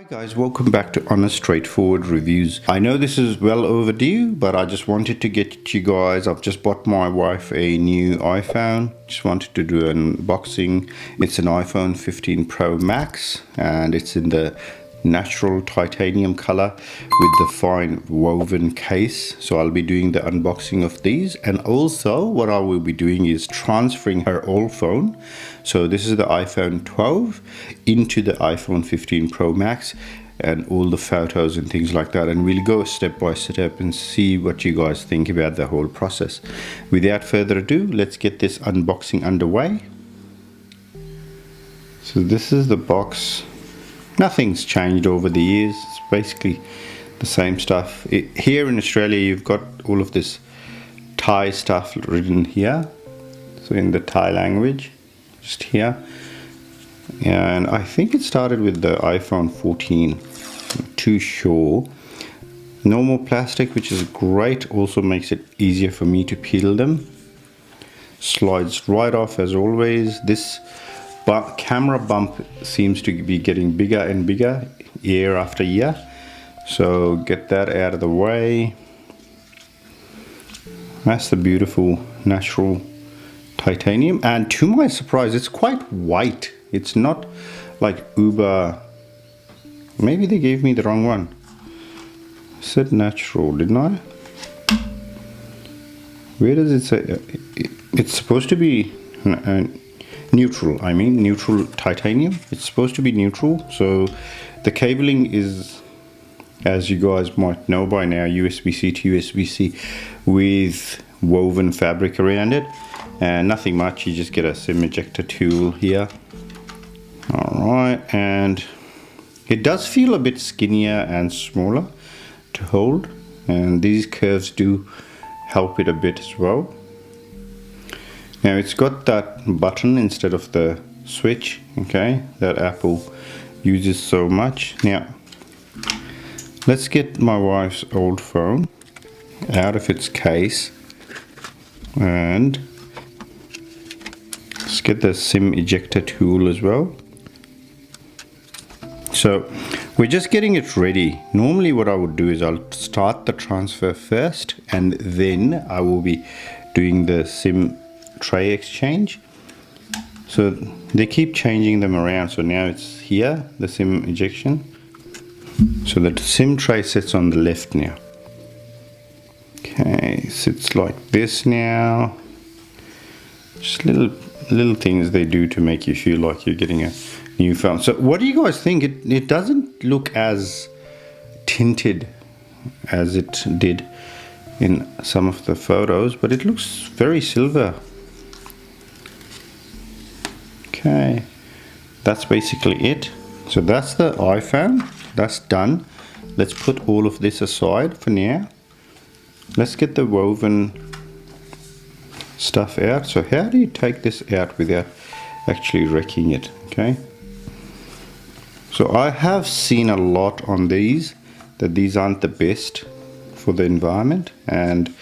Hi guys, welcome back to Honest Straightforward Reviews. I know this is well overdue, but I just wanted to get you guys, I've just bought my wife a new iPhone. Just wanted to do an unboxing. It's an iPhone 15 Pro Max and it's in the natural titanium color with the fine woven case. So I'll be doing the unboxing of these, and also what I will be doing is transferring her old phone. So this is the iPhone 12 into the iPhone 15 Pro Max and all the photos and things like that, and we'll go step by step and see what you guys think about the whole process. Without further ado, let's get this unboxing underway. So this is the box. Nothing's changed over the years. It's basically the same stuff. Here in Australia, you've got all of this Thai stuff written here. So in the Thai language, just here. And I think it started with the iPhone 14. I'm too sure. Normal plastic, which is great. Also makes it easier for me to peel them. Slides right off as always. This camera bump seems to be getting bigger and bigger year after year, so get that out of the way. That's the beautiful natural titanium, and to my surprise it's quite white. It's not like uber, maybe they gave me the wrong one. I said natural, didn't I? Where does it say? It's supposed to be neutral, neutral titanium. It's supposed to be neutral. So the cabling is, as you guys might know by now, USB-C to USB-C with woven fabric around it, and nothing much. You just get a SIM ejector tool here. Alright, and it does feel a bit skinnier and smaller to hold, and these curves do help it a bit as well. Now it's got that button instead of the switch, okay, that Apple uses so much. Now, let's get my wife's old phone out of its case, and let's get the SIM ejector tool as well. So we're just getting it ready. Normally what I would do is I'll start the transfer first, and then I will be doing the SIM tray exchange. So they keep changing them around. So now it's here, the SIM ejection. So the SIM tray sits on the left now. Okay, sits like this now. Just little things they do to make you feel like you're getting a new phone. So what do you guys think? It doesn't look as tinted as it did in some of the photos, but it looks very silver. Okay, that's basically it. So that's the iPhone. That's done. Let's put all of this aside for now. Let's get the woven stuff out. So how do you take this out without actually wrecking it? Okay, so I have seen a lot on these that these aren't the best for the environment, and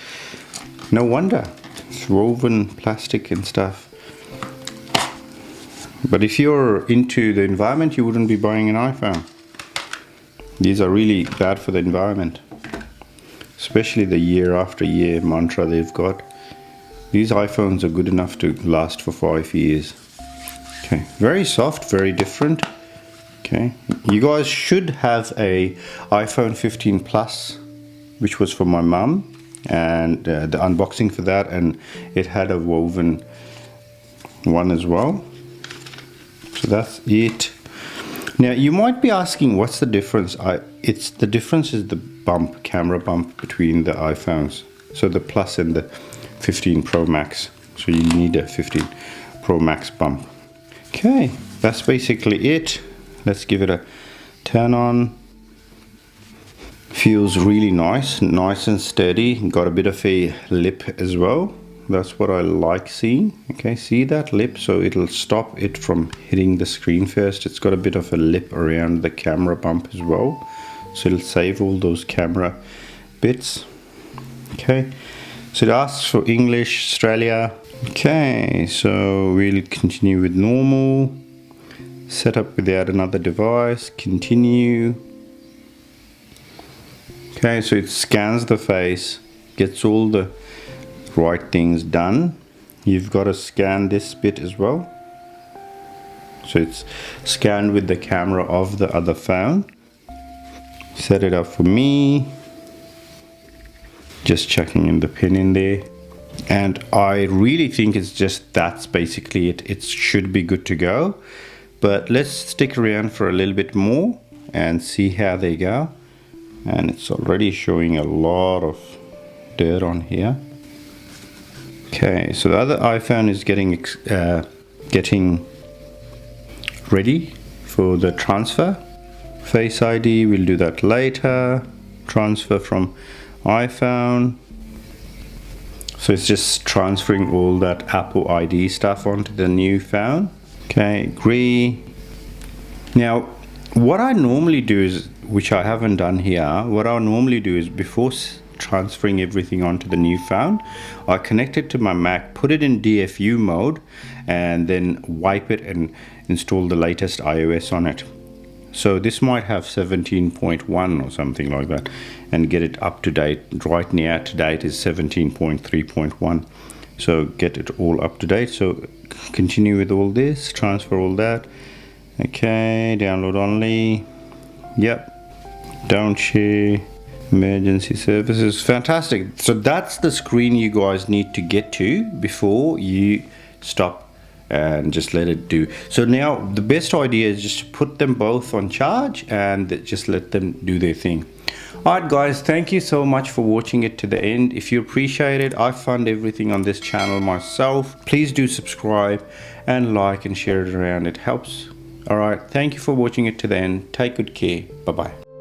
no wonder. It's woven plastic and stuff. But if you're into the environment, you wouldn't be buying an iPhone. These are really bad for the environment, especially the year after year mantra they've got. These iPhones are good enough to last for 5 years. Okay, very soft, very different. Okay, you guys should have a iPhone 15 Plus, which was for my mum, and the unboxing for that, and it had a woven one as well. So that's it. Now you might be asking, what's the difference? The difference is the bump, camera bump between the iPhones. So the Plus and the 15 Pro Max. So you need a 15 Pro Max bump. Okay, that's basically it. Let's give it a turn on. Feels really nice and sturdy. Got a bit of a lip as well. That's what I like seeing. Okay, see that lip? So it'll stop it from hitting the screen first. It's got a bit of a lip around the camera bump as well, so it'll save all those camera bits. Okay, so it asks for English, Australia. Okay, so we'll continue with normal. Set up without another device, continue. Okay, so it scans the face, gets all the right things done. You've got to scan this bit as well. So it's scanned with the camera of the other phone. Set it up for me. Just checking in the pin in there. And I really think it's just that's basically it. It should be good to go. But let's stick around for a little bit more and see how they go. And it's already showing a lot of dirt on here. Okay, so the other iPhone is getting ready for the transfer. Face ID, we'll do that later. Transfer from iPhone. So it's just transferring all that Apple ID stuff onto the new phone. Okay, agree. Now, what I normally do is, which I haven't done here, what I normally do is before transferring everything onto the new phone, I connect it to my Mac, put it in DFU mode, and then wipe it and install the latest iOS on it. So this might have 17.1 or something like that, and get it up to date. Right now to date is 17.3.1. So get it all up to date. So continue with all this, transfer all that. Okay, download only. Yep, don't share, emergency services. Fantastic. So that's the screen you guys need to get to before you stop and just let it do. So now the best idea is just to put them both on charge and just let them do their thing. Alright guys, thank you so much for watching it to the end. If you appreciate it, I fund everything on this channel myself. Please do subscribe and like and share it around. It helps. Alright, thank you for watching it to the end. Take good care. Bye bye.